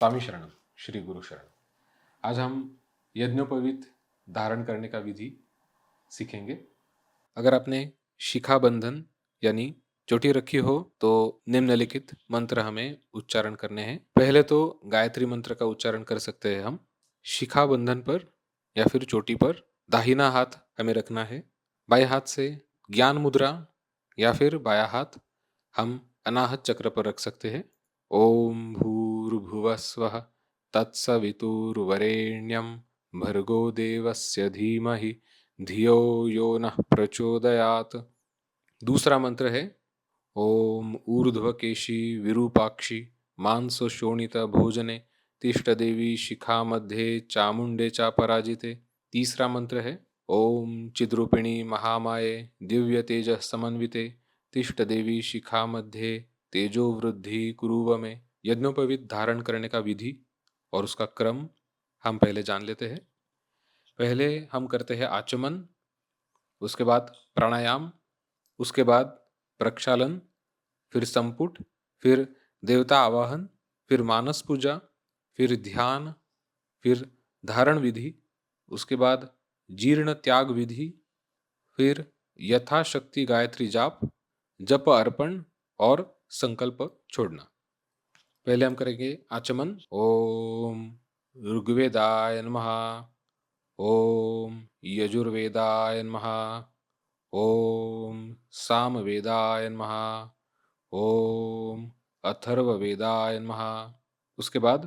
स्वामी शरणम, श्री गुरु शरण। आज हम यज्ञोपवीत धारण करने का विधि सीखेंगे। अगर आपने शिखा बंधन यानी चोटी रखी हो तो निम्नलिखित मंत्र हमें उच्चारण करने हैं। पहले तो गायत्री मंत्र का उच्चारण कर सकते हैं हम। शिखा बंधन पर या फिर चोटी पर दाहिना हाथ हमें रखना है। बाएं हाथ से ज्ञान मुद्रा या फिर बायां हाथ हम अनाहत चक्र पर रख सकते हैं। ओम भूर्भुवस्वः तत्सवितुर्वरेण्यं भर्गो देवस्य धीमहि धियो यो नः प्रचोदयात्। दूसरा मंत्र है ओम ऊर्ध्वकेशी विरूपाक्षी मांस शोणित भोजने तिष्ठ देवी शिखा मध्ये चामुंडे चा पराजिते। तीसरा मंत्र है ओम चिद्रूपिणी महामाये दिव्य तेज समन्विते तिष्ठ देवी शिखा मध्ये तेजो वृद्धि कुरुव में। यज्ञोपवीत धारण करने का विधि और उसका क्रम हम पहले जान लेते हैं। पहले हम करते हैं आचमन, उसके बाद प्राणायाम, उसके बाद प्रक्षालन, फिर संपुट, फिर देवता आवाहन, फिर मानस पूजा, फिर ध्यान, फिर धारण विधि, उसके बाद जीर्ण त्याग विधि, फिर यथाशक्ति गायत्री जाप, जप अर्पण और संकल्प छोड़ना। पहले हम करेंगे आचमन। ओम ऋग्वेदाय नमः, ओम यजुर्वेदाय नमः, ओम सामवेदाय नमः, ओम अथर्ववेदाय नमः। उसके बाद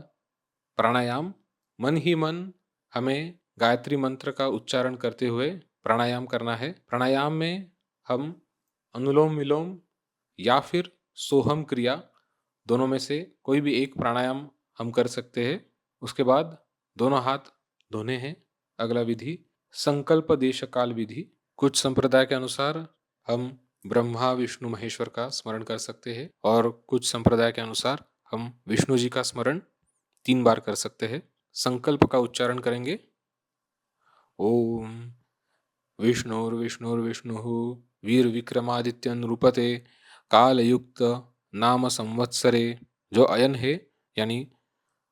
प्राणायाम। मन ही मन हमें गायत्री मंत्र का उच्चारण करते हुए प्राणायाम करना है। प्राणायाम में हम अनुलोम विलोम या फिर सोहम क्रिया दोनों में से कोई भी एक प्राणायाम हम कर सकते हैं। उसके बाद दोनों हाथ धोने हैं। अगला विधि संकल्प देश काल विधि। कुछ संप्रदाय के अनुसार हम ब्रह्मा विष्णु महेश्वर का स्मरण कर सकते हैं और कुछ संप्रदाय के अनुसार हम विष्णु जी का स्मरण 3 बार कर सकते हैं। संकल्प का उच्चारण करेंगे ओम विष्णुर्विष्णुर्विष्णुः वीर विक्रमादित्य नृपते कालयुक्त नाम संवत्सरे। जो अयन है यानी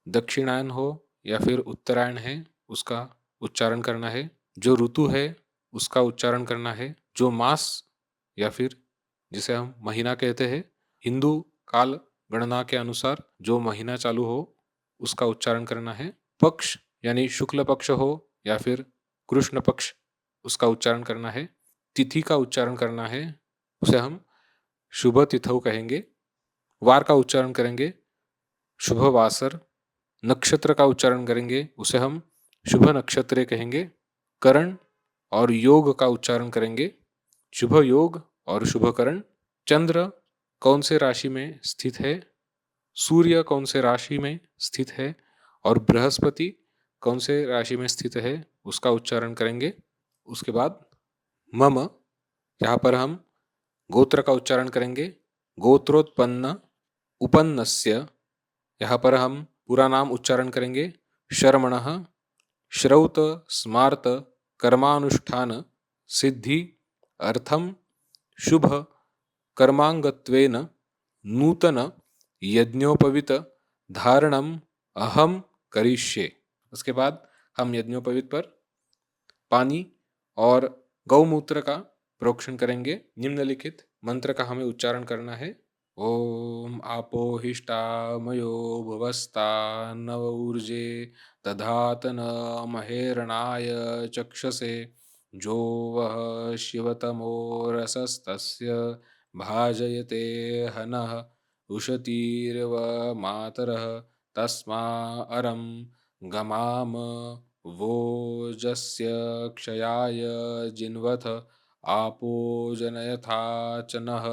दक्षिणायन हो या फिर उत्तरायण है उसका उच्चारण करना है। जो ऋतु है उसका उच्चारण करना है। जो मास या फिर जिसे हम महीना कहते हैं, हिंदू काल गणना के अनुसार जो महीना चालू हो उसका उच्चारण करना है। पक्ष यानी शुक्ल पक्ष हो या फिर कृष्ण पक्ष, उसका उच्चारण करना है। तिथि का उच्चारण करना है, उसे हम शुभ तिथौ कहेंगे। वार का उच्चारण करेंगे शुभ वासर। नक्षत्र का उच्चारण करेंगे उसे हम शुभ नक्षत्रे कहेंगे। करण और योग का उच्चारण करेंगे शुभ योग और शुभ करण। चंद्र कौन से राशि में स्थित है, सूर्य कौन से राशि में स्थित है और बृहस्पति कौन से राशि में स्थित है उसका उच्चारण करेंगे। उसके बाद मम, यहाँ पर हम गोत्र का उच्चारण करेंगे गोत्रोत्पन्न उपन्नस्य। यहाँ पर हम पूरा नाम उच्चारण करेंगे शर्मणः श्रौत स्मार्त कर्मानुष्ठान सिद्धि अर्थम शुभ कर्मांगत्वेन नूतन यज्ञोपवीत धारणम अहम करिष्ये। उसके बाद हम यज्ञोपवीत पर पानी और गौमूत्र का प्रोक्षण करेंगे। निम्नलिखित मंत्र का हमें उच्चारण करना है। ओम आपो हिष्टामयो भुवस्ता नव ऊर्जे दधात न महेरणाय चक्षसे जो वह शिवतमो रसस्तस्य भाजयते हनः उशतीर्व मातरः तस्मा अरं गमाम वोजस्य क्षयाय जिन्वथ आपो जनयथा च नः।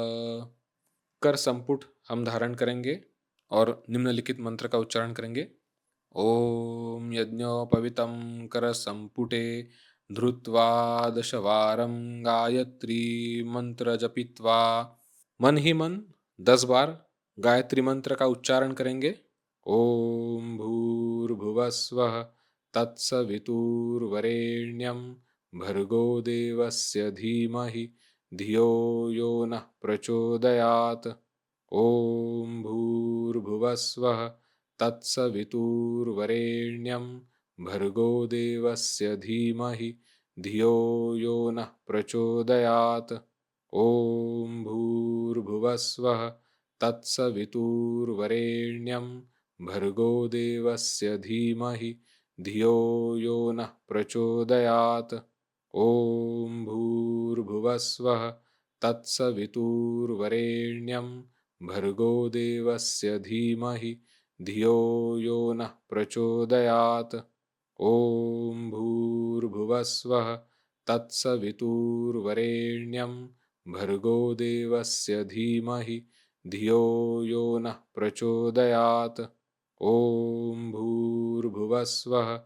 कर संपुट हम धारण करेंगे और निम्नलिखित मंत्र का उच्चारण करेंगे। ओम यज्ञोपवीतं कर संपुटे धृत्वा दशवारं गायत्री मंत्र जपित्वा। मन ही मन 10 बार गायत्री मंत्र का उच्चारण करेंगे। ओम भूर्भुवस्वः तत्सवितुर्वरेण्यं भर्गो देवस्य धीमहि धियो यो नः प्रचोदयात्। ओम भूर्भुवस्वः तत्सवितुर्वरेण्यं भर्गो देवस्य धीमहि धियो यो नः प्रचोदयात्। ॐ भूर्भुवस्वः तत्सवितुर्वरेण्यं भर्गो देवस्य धीमहि धियो यो नः प्रचोदयात्। ॐ भूर्भुवस्वः तत्सवितुर्वरेण्यं भर्गो देवस्य धीमहि धियो यो नः प्रचोदयात्। ॐ भूर्भुवस्वः तत्सवितुर्वरेण्यं भर्गो देवस्य धीमहि धियो यो नः प्रचोदयात्। ॐ भूर्भुवस्वः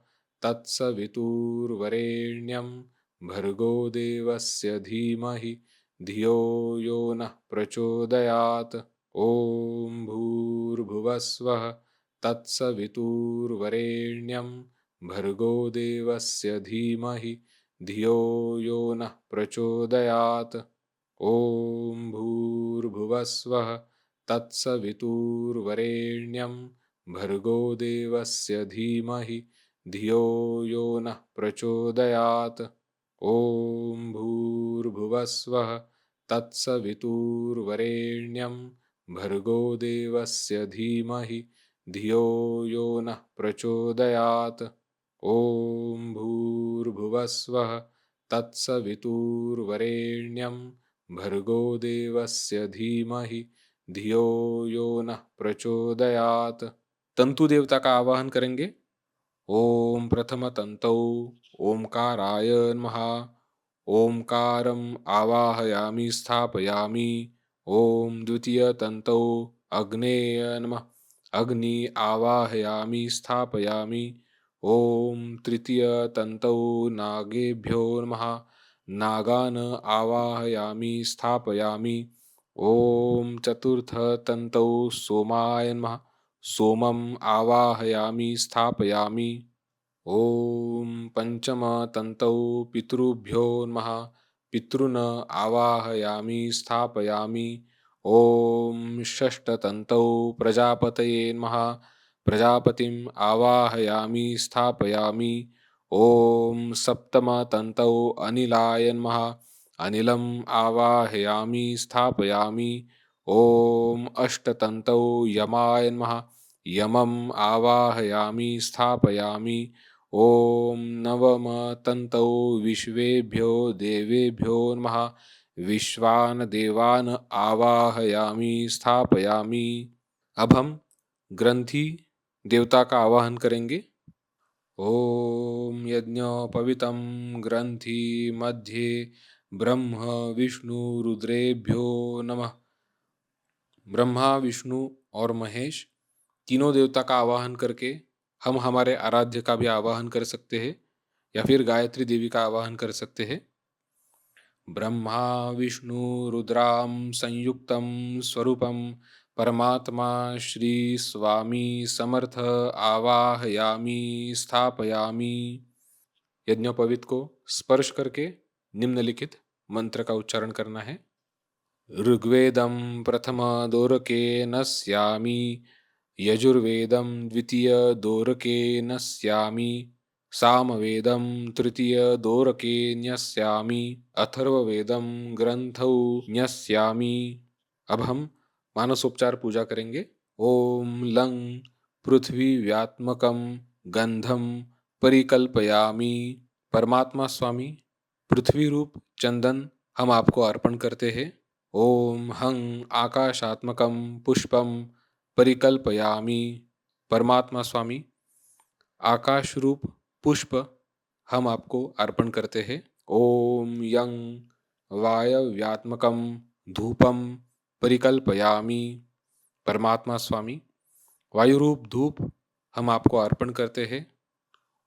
तत्सवितुर्वरेण्यं भर्गो देवस्य धीमहि धियो यो नः प्रचोदयात्। ॐ भूर्भुवस्वः तत्सवितुर्वरेण्यं भर्गो देवस्य धीमहि धियो यो नः प्रचोदयात्। ॐ भूर्भुवस्वः तत्सवितुर्वरेण्यं भर्गो देवस्य धीमहि धियो यो नः प्रचोदयात्। ॐ भूर्भुवस्वः तत्सवितुर्वरेण्यं भर्गो देवस्य धीमहि धियो यो नः प्रचोदयात्। ॐ भूर्भुवस्वः तत्सवितुर्वरेण्यं भर्गो देवस्य धीमहि धियो यो नः प्रचोदयात्। तंतु देवता का आवाहन करेंगे। ओम प्रथम तंतौ ओंकाराय नमः। ओंकारम आवाहयामि स्थापयामि। ओम द्वितीय तंतौ अग्नेय नमः। अग्नि आवाहयामि स्थापयामि। ओम तृतीय तंतौ नागेभ्यो नमः। नागान आवाहयामि स्थापयामि। ओम चतुर्थ तंतौ सोमाय नमः। सोमं आवाहयामि स्थापयामि। ओम पंचम तंतौ पितृभ्यो नमः। पितॄन् आवाहयामि स्थापयामि। ओम षष्ठ तंतौ प्रजापतये नमः। प्रजापतिम् आवाहयामि स्थापयामि। ओम सप्तम तंतौ अनिलाय नमः। अनिलम् आवाहयामि स्थापयामि। ओम अष्टतन्तौ यमाय नमः। यमम् आवाहयामि स्थापयामि। ओम नवम तन्तौ विश्वेभ्यो देवेभ्यो नमः। विश्वान् देवान् आवाहयामि स्थापयामि। अब हम ग्रंथि देवता का आवाहन करेंगे। ओम यज्ञोपवीतं ग्रंथि मध्ये ब्रह्म विष्णु रुद्रेभ्यो नमः। ब्रह्मा विष्णु और महेश तीनों देवता का आवाहन करके हम हमारे आराध्य का भी आवाहन कर सकते हैं या फिर गायत्री देवी का आवाहन कर सकते हैं। ब्रह्मा विष्णु रुद्राम संयुक्तम स्वरूपम परमात्मा श्री स्वामी समर्थ आवाहयामि स्थापयामि। यज्ञोपवीत को स्पर्श करके निम्नलिखित मंत्र का उच्चारण करना है। ऋग्वेदं प्रथम दोरके नस्यामि। यजुर्वेदं द्वितीय दोरके नस्यामि। सामवेदं तृतीय दोरके न्यस्यामि। अथर्ववेदं ग्रंथौ न्यस्यामि। अब हम मानसोपचार पूजा करेंगे। ओम लं पृथ्वी व्यात्मकं गंधम परिकल्पयामि। परमात्मा स्वामी पृथ्वी रूप चंदन हम आपको अर्पण करते हैं। ओम हं आकाशात्मकं पुष्पं परिकल्पयामि। परमात्मा स्वामी आकाश रूप पुष्प हम आपको अर्पण करते हैं। ओम यं वायव्यात्मकं धूपं परिकल्पयामि। परमात्मा स्वामी वायु रूप धूप हम आपको अर्पण करते हैं।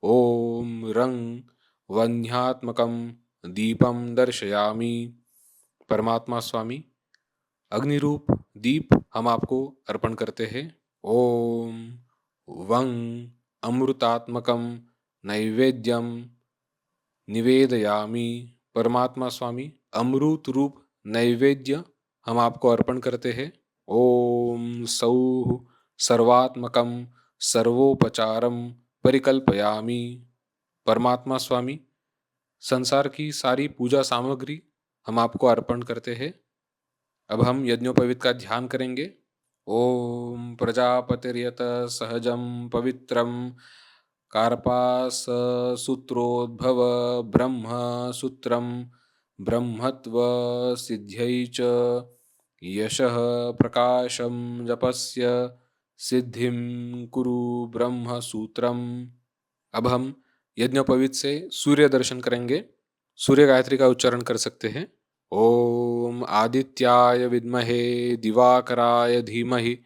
ओम रं वह्न्यात्मकं दीपं दर्शयामि। परमात्मा स्वामी अग्नि रूप दीप हम आपको अर्पण करते हैं। ओम वं अमृतात्मकं नैवेद्यं निवेदयामि। परमात्मा स्वामी अमृत रूप नैवेद्य हम आपको अर्पण करते हैं। ओम सौः सर्वात्मकं सर्वोपचारम परिकल्पयामि। परमात्मा स्वामी, संसार की सारी पूजा सामग्री हम आपको अर्पण करते हैं। अब हम यज्ञोपवीत का ध्यान करेंगे। ओम प्रजापतिर्यत सहजम पवित्रम कार्पास सूत्रोद्भव ब्रह्म सूत्रम ब्रह्मत्व सिद्ध्यै च यशः प्रकाशम जपस्य सिद्धिं कुरु ब्रह्म सूत्रम। अब हम यज्ञोपवीत से सूर्य दर्शन करेंगे। सूर्य गायत्री का उच्चारण कर सकते हैं। ओम आदित्याय विद्महे दिवाकराय धीमहि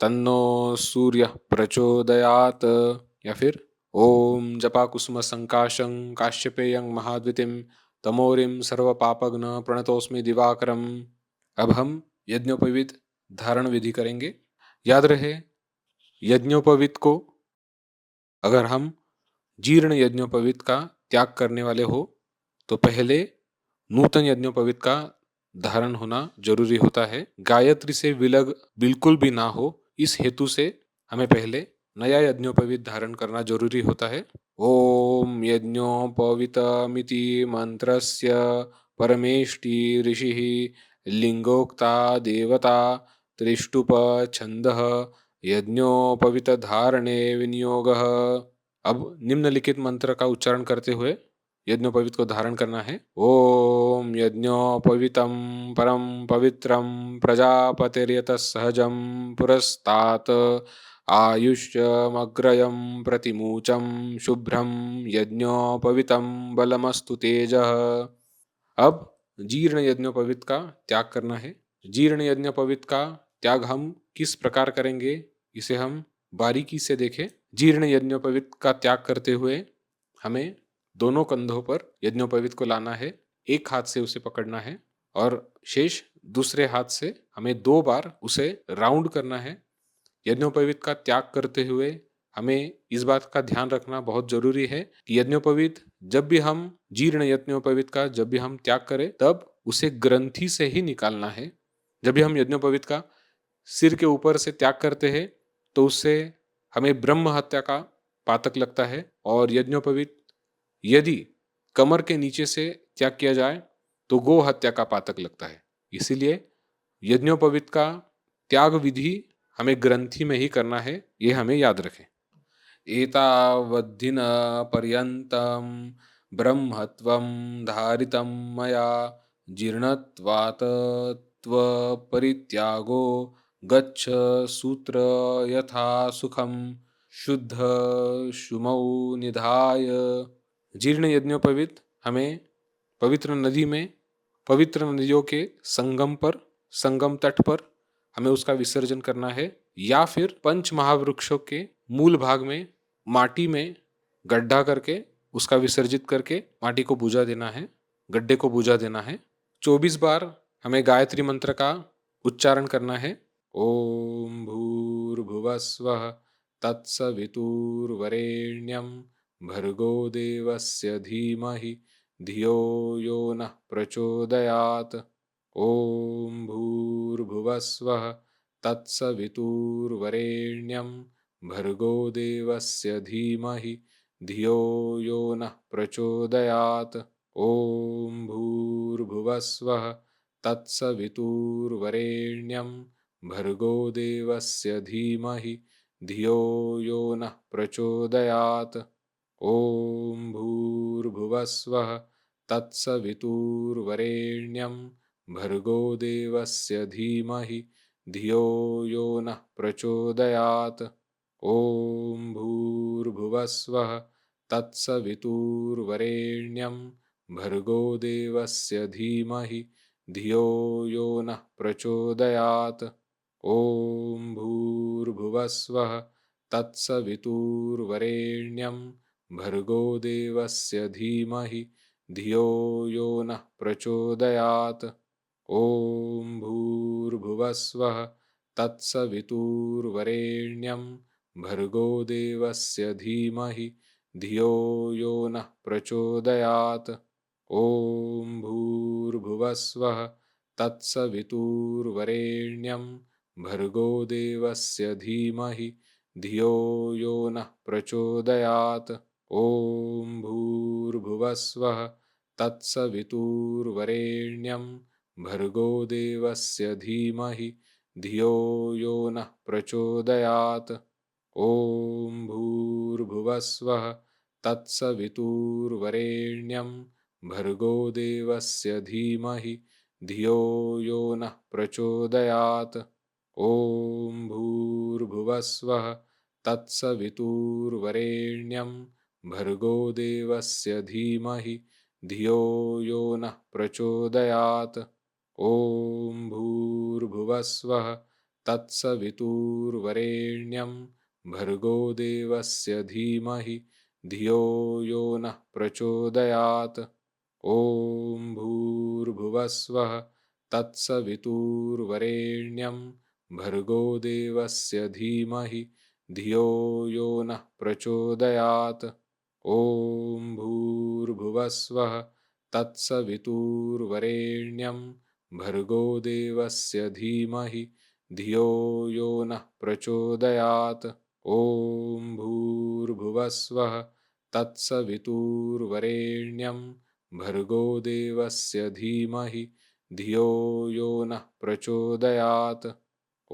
तन्नो सूर्य प्रचोदयात। या फिर ओम जपाकुसुम संकाशं काश्यपेयं महाद्वितिं तमोरिम सर्वपापग्न प्रणतोस्मि दिवाकरम। अब हम यज्ञोपवीत धारण विधि करेंगे। याद रहे, यज्ञोपवीत को अगर हम जीर्ण यज्ञोपवीत का त्याग करने वाले हो तो पहले नूतन यज्ञोपवीत का धारण होना जरूरी होता है। गायत्री से विलग बिल्कुल भी ना हो, इस हेतु से हमें पहले नया यज्ञोपवीत धारण करना जरूरी होता है। ओम यज्ञोपवीतमिति मंत्रस्य परमेष्टि ऋषिः लिंगोक्ता देवता त्रिष्टुप छंदः यज्ञोपवीत धारणे विनियोगः। अब निम्नलिखित मंत्र का उच्चारण करते हुए यज्ञोपवीत को धारण करना है। ओम यज्ञोपवीतम परम पवित्रम प्रजापतिर्यतः सहजम पुरस्तात् आयुष्यमग्रयं प्रतिमूचं शुभ्रं यज्ञोपवीतं बलमस्तु तेजः। अब जीर्ण यज्ञोपवीत का त्याग करना है। जीर्ण यज्ञोपवीत का त्याग हम किस प्रकार करेंगे, इसे हम बारीकी से देखें। जीर्ण यज्ञोपवीत का त्याग करते हुए हमें दोनों कंधों पर यज्ञोपवीत को लाना है। एक हाथ से उसे पकड़ना है और शेष दूसरे हाथ से हमें 2 बार उसे राउंड करना है। यज्ञोपवीत का त्याग करते हुए हमें इस बात का ध्यान रखना बहुत जरूरी है कि यज्ञोपवीत जब भी हम जीर्ण यज्ञोपवीत का जब भी हम त्याग करें तब उसे ग्रंथि से ही निकालना है। जब भी हम यज्ञोपवीत का सिर के ऊपर से त्याग करते हैं तो उससे हमें ब्रह्म हत्या का पातक लगता है, और यज्ञोपवीत यदि कमर के नीचे से त्याग किया जाए तो गो हत्या का पातक लगता है। इसीलिए यज्ञोपवीत का त्याग विधि हमें ग्रंथि में ही करना है, ये हमें याद रखें। एतावद्दिन पर्यन्तं ब्रह्मत्वं धारितं मया जीर्णत्वात् त्वपरित्यागो गच्छ सूत्र यथा सुखम शुद्ध शुमौ निधाय। जीर्ण यज्ञोपवीत हमें पवित्र नदी में, पवित्र नदियों के संगम पर, संगम तट पर हमें उसका विसर्जन करना है, या फिर पंच महावृक्षों के मूल भाग में माटी में गड्ढा करके उसका विसर्जित करके माटी को बूझा देना है, गड्ढे को बूझा देना है। 24 बार हमें गायत्री मंत्र का उच्चारण करना है। ओम भूर्भुवस्वः तत्सवितुर्वरेण्यं भर्गो देवस्य धीमहि धियो यो नः प्रचोदयात्। ओम भूर्भुवस्वः तत्सवितुर्वरेण्यं भर्गो देवस्य धीमहि धियो यो नः प्रचोदयात्। ओम भूर्भुवस्वः तत्सवितुर्वरेण्यं भर्गो देवस्य धीमहि धियो यो नः प्रचोदयात्। ओम भूर्भुवस्वः तत्सवितुर्वरेण्यं भर्गो देवस्य धीमहि धियो यो नः प्रचोदयात्। ओम भूर्भुवस्वः तत्सवितुर्वरेण्यं भर्गो देवस्य धीमहि धियो यो नः प्रचोदयात्। ओम भूर्भुवस्वः तत्सवितुर्वरेण्यं भर्गो देवस्य धीमहि धियो यो नः प्रचोदयात्। ओम भूर्भुवस्वः तत्सवितुर्वरेण्यं भर्गो देवस्य धीमहि धियो यो नः प्रचोदयात्। ओम भूर्भुवस्वः तत्सवितुर्वरेण्यं भर्गो देवस्य धीमहि धियो यो नः प्रचोदयात्। ओम भूर्भुवस्वः तत्सवितुर्वरेण्यं भर्गो देवस्य धीमहि धियो यो नः प्रचोदयात्। ओम भूर्भुवस्वः तत्सवितुर्वरेण्यं भर्गो देवस्य धीमहि धियो यो नः प्रचोदयात्। ओम भूर्भुवस्वः तत्सवितुर्वरेण्यं भर्गो देवस्य धीमहि धियो यो नः प्रचोदयात्। ओम भूर्भुवस्वः तत्सवितुर्वरेण्यं भर्गो देवस्य धीमहि धियो यो नः प्रचोदयात्। ओम भूर्भुवस्वः तत्सवितुर्वरेण्यं भर्गो देवस्य धीमहि धियो यो नः प्रचोदयात्। ओम भूर्भुवस्वः तत्सवितुर्वरेण्यं भर्गो देवस्य धीमहि धियो यो नः प्रचोदयात्। ओम भूर्भुवस्वः तत्सवितुर्वरेण्यं भर्गो देवस्य धीमहि धियो यो नः प्रचोदयात्।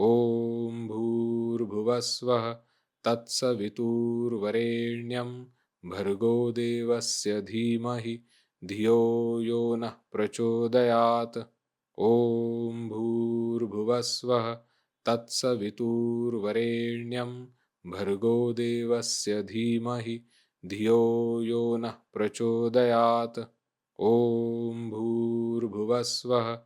ओम भूर्भुवस्वः तत्सवितुर्वरेण्यं भर्गो देवस्य धीमहि धियो यो नः प्रचोदयात्। ओम भूर्भुवस्वः तत्सवितुर्वरेण्यं भर्गो देवस्य धीमहि धियो यो नः प्रचोदयात्। ओम भूर्भुवस्वः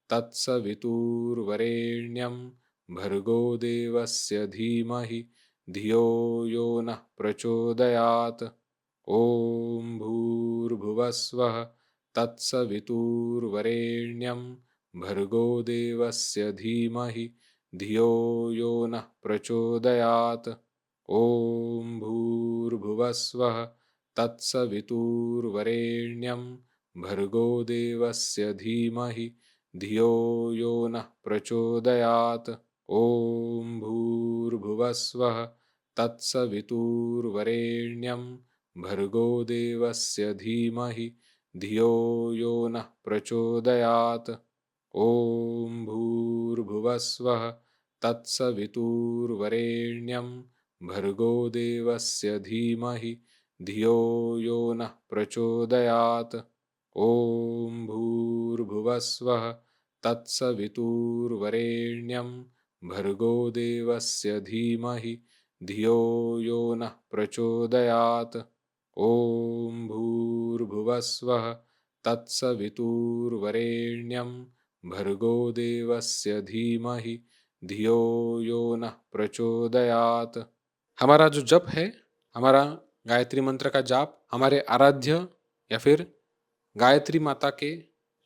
तत्सवितुर्वरेण्यं भर्गो देवस्य धीमहि धियो यो नः प्रचोदयात्। ओम भूर्भुवस्वः तत्सवितुर्वरेण्यं भर्गो देवस्य धीमहि धियो यो नः प्रचोदयात्। ओम भूर्भुवस्वः तत्सवितुर्वरेण्यं भर्गो देवस्य धीमहि धियो यो नः प्रचोदयात्। ओम भूर्भुवस्वः तत्सवितुर्वरेण्यं भर्गो देवस्य धीमहि धियो यो नः प्रचोदयात्। ओम भूर्भुवस्वः तत्सवितुर्वरेण्यं भर्गो देवस्य धीमहि धियो यो नः प्रचोदयात्। ओम भूर्भुवस्वः तत्सवितुर्वरेण्यं भर्गो देवस्य धीमहि धियो यो नः प्रचोदयात्। ओम भूर्भुवस्वः तत्सवितुर्वरेण्यं भर्गो देवस्य धीमहि धियो यो नः प्रचोदयात्। हमारा जो जप है, हमारा गायत्री मंत्र का जाप हमारे आराध्य या फिर गायत्री माता के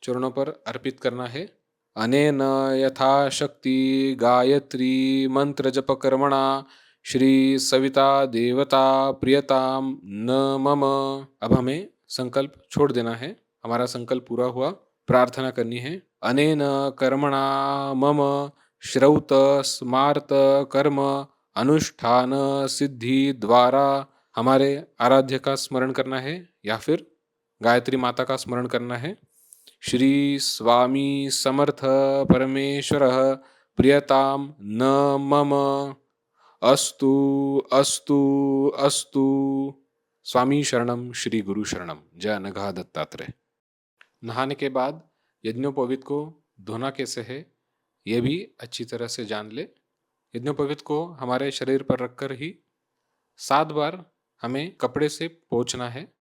चरणों पर अर्पित करना है। अनेन यथाशक्ति गायत्री मंत्र जप कर्मणा श्री सविता देवता प्रियताम न मम। अब हमें संकल्प छोड़ देना है। हमारा संकल्प पूरा हुआ, प्रार्थना करनी है। अनेन कर्मणा मम श्रौत स्मार्त कर्म अनुष्ठान सिद्धि द्वारा हमारे आराध्य का स्मरण करना है या फिर गायत्री माता का स्मरण करना है। श्री स्वामी समर्थ परमेश्वर प्रियताम न मम अस्तु अस्तु अस्तु। स्वामी शरणम श्री गुरु शरणम। जय अनघा दत्तात्रेय। नहाने के बाद यज्ञोपवीत को धोना कैसे है ये भी अच्छी तरह से जान ले। यज्ञोपवीत को हमारे शरीर पर रखकर ही 7 बार हमें कपड़े से पोंछना है।